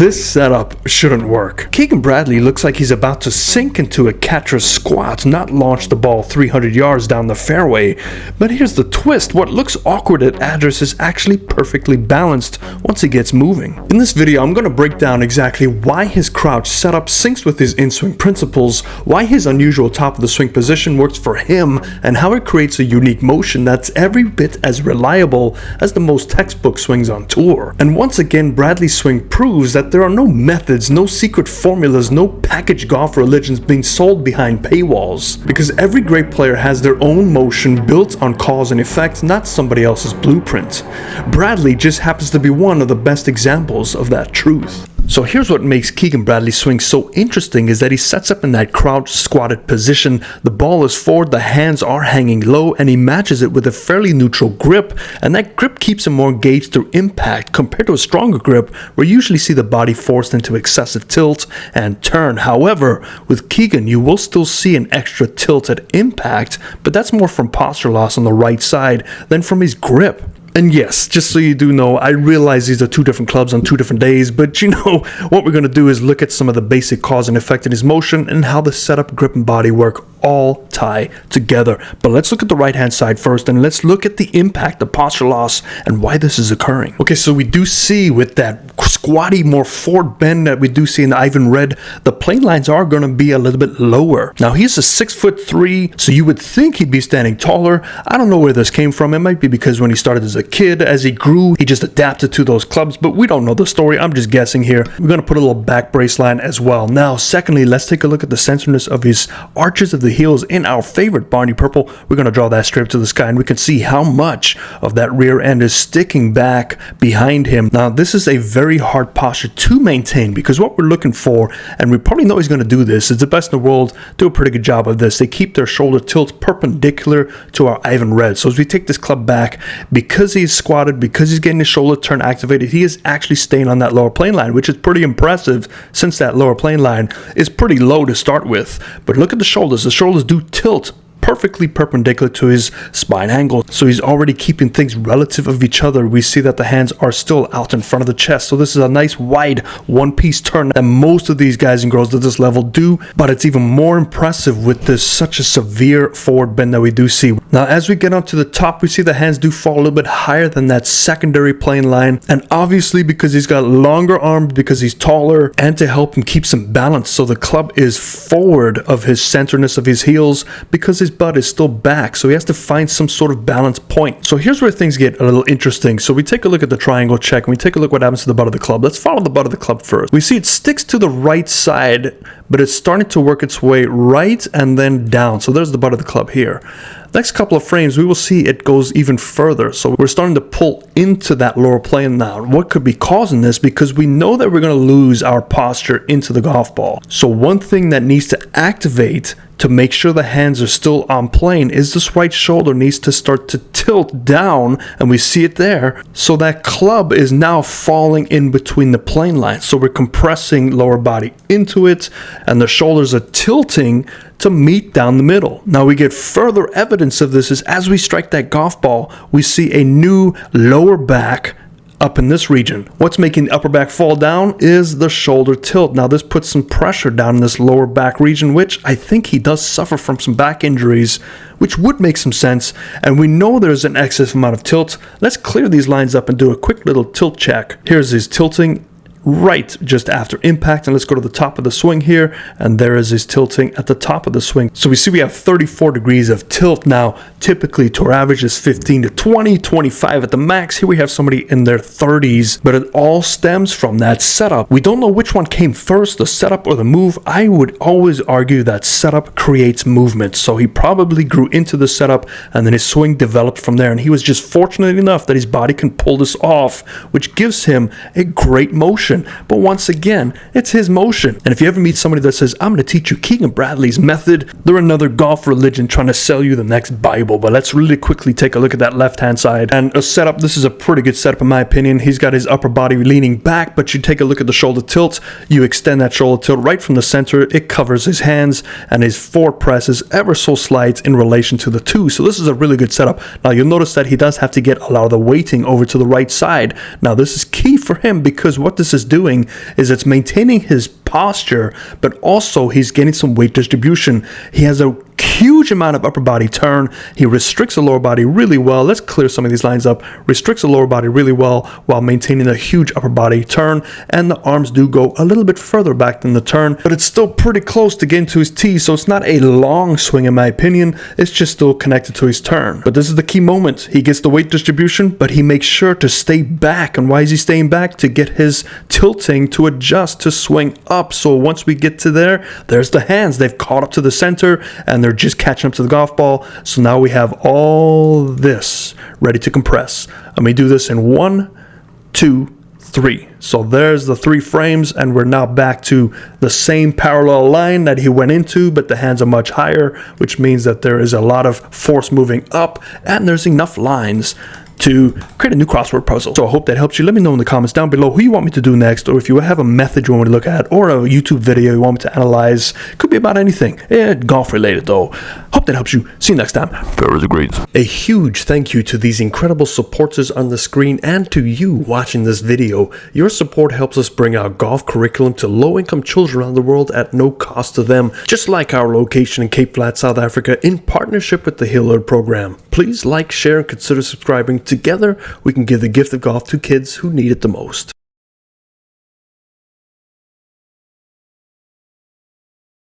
This setup shouldn't work. Keegan Bradley looks like he's about to sink into a catcher's squat, not launch the ball 300 yards down the fairway. But here's the twist. What looks awkward at address is actually perfectly balanced once he gets moving. In this video, I'm going to break down exactly why his crouch setup syncs with his in-swing principles, why his unusual top of the swing position works for him, and how it creates a unique motion that's every bit as reliable as the most textbook swings on tour. And once again, Bradley's swing proves that there are no methods, no secret formulas, no packaged golf religions being sold behind paywalls. Because every great player has their own motion built on cause and effect, not somebody else's blueprint. Bradley just happens to be one of the best examples of that truth. So here's what makes Keegan Bradley's swing so interesting is that he sets up in that crouched squatted position. The ball is forward, the hands are hanging low, and he matches it with a fairly neutral grip, and that grip keeps him more engaged through impact compared to a stronger grip where you usually see the body forced into excessive tilt and turn. However, with Keegan you will still see an extra tilt at impact, but that's more from posture loss on the right side than from his grip. And yes, just so you do know, I realize these are two different clubs on two different days, but you know, what we're going to do is look at some of the basic cause and effect in his motion and how the setup, grip, and body work all tie together. But let's look at the right hand side first, and let's look at the impact, the posture loss, and why this is occurring. Okay, so we do see with that squatty, more forward bend that we do see in the Ivan Red, the plane lines are going to be a little bit lower. Now he's a 6'3", so you would think he'd be standing taller. I don't know where this came from. It might be because when he started as a kid, as he grew, he just adapted to those clubs, but we don't know the story. I'm just guessing here. We're going to put a little back brace line as well. Now, secondly, let's take a look at the centeredness of his arches of the heels in our favorite Barney Purple. We're going to draw that straight to the sky, and we can see how much of that rear end is sticking back behind him. Now, this is a very hard posture to maintain because what we're looking for, and we probably know he's going to do this, is the best in the world do a pretty good job of this. They keep their shoulder tilt perpendicular to our Ivan Red. So as we take this club back, because he's squatted, because he's getting his shoulder turn activated, he is actually staying on that lower plane line, which is pretty impressive since that lower plane line is pretty low to start with. But look at the shoulders. The shoulders do tilt perfectly perpendicular to his spine angle, so he's already keeping things relative of each other. We see that the hands are still out in front of the chest, so this is a nice wide one-piece turn that most of these guys and girls at this level do, but it's even more impressive with this such a severe forward bend that we do see. Now as we get onto the top, we see the hands do fall a little bit higher than that secondary plane line, and obviously because he's got longer arms, because he's taller, and to help him keep some balance, so the club is forward of his centeredness of his heels because his butt is still back, so he has to find some sort of balance point. So here's where things get a little interesting. So we take a look at the triangle check and we take a look what happens to the butt of the club. Let's follow the butt of the club first. We see it sticks to the right side, but it's starting to work its way right and then down. So there's the butt of the club here. Next couple of frames, we will see it goes even further. So we're starting to pull into that lower plane now. What could be causing this? Because we know that we're going to lose our posture into the golf ball. So one thing that needs to activate to make sure the hands are still on plane is this right shoulder needs to start to tilt down, and we see it there. So that club is now falling in between the plane lines. So we're compressing lower body into it, and the shoulders are tilting to meet down the middle. Now we get further evidence of this is as we strike that golf ball, we see a new lower back up in this region. What's making the upper back fall down is the shoulder tilt. Now this puts some pressure down in this lower back region, which I think he does suffer from some back injuries, which would make some sense, and we know there's an excess amount of tilt. Let's clear these lines up and do a quick little tilt check. Here's his tilting right just after impact, and let's go to the top of the swing here, and there is his tilting at the top of the swing. So we see we have 34 degrees of tilt. Now typically tour average is 15 to 20, 25 at the max. Here we have somebody in their 30s, but it all stems from that setup. We don't know which one came first, the setup or the move. I would always argue that setup creates movement, so he probably grew into the setup and then his swing developed from there, and he was just fortunate enough that his body can pull this off, which gives him a great motion. But once again, it's his motion. And if you ever meet somebody that says, I'm going to teach you Keegan Bradley's method, they're another golf religion trying to sell you the next Bible. But let's really quickly take a look at that left-hand side. And a setup, this is a pretty good setup in my opinion. He's got his upper body leaning back, but you take a look at the shoulder tilt. You extend that shoulder tilt right from the center. It covers his hands, and his forward press is ever so slight in relation to the two. So this is a really good setup. Now you'll notice that he does have to get a lot of the weighting over to the right side. Now this is key for him because what this is is doing is it's maintaining his posture, but also he's getting some weight distribution. He has a huge amount of upper body turn. He restricts the lower body really well. Let's clear some of these lines up. Restricts the lower body really well while maintaining a huge upper body turn, and the arms do go a little bit further back than the turn, but it's still pretty close to getting to his tee, so it's not a long swing in my opinion. It's just still connected to his turn. But this is the key moment. He gets the weight distribution, but he makes sure to stay back. And why is he staying back? To get his tilting to adjust to swing up. So once we get to there's the hands. They've caught up to the center and they're just catching up to the golf ball. So now we have all this ready to compress. Let me do this in 1, 2, 3. So there's the 3 frames, and we're now back to the same parallel line that he went into, but the hands are much higher, which means that there is a lot of force moving up, and there's enough lines to create a new crossword puzzle. So I hope that helps you. Let me know in the comments down below who you want me to do next, or if you have a method you want me to look at, or a YouTube video you want me to analyze. Could be about anything. Golf related though. Hope that helps you. See you next time. Farewell the greens. A huge thank you to these incredible supporters on the screen and to you watching this video. Your support helps us bring our golf curriculum to low-income children around the world at no cost to them, just like our location in Cape Flat, South Africa, in partnership with the Hillard program. Please like, share, and consider subscribing. Together, we can give the gift of golf to kids who need it the most.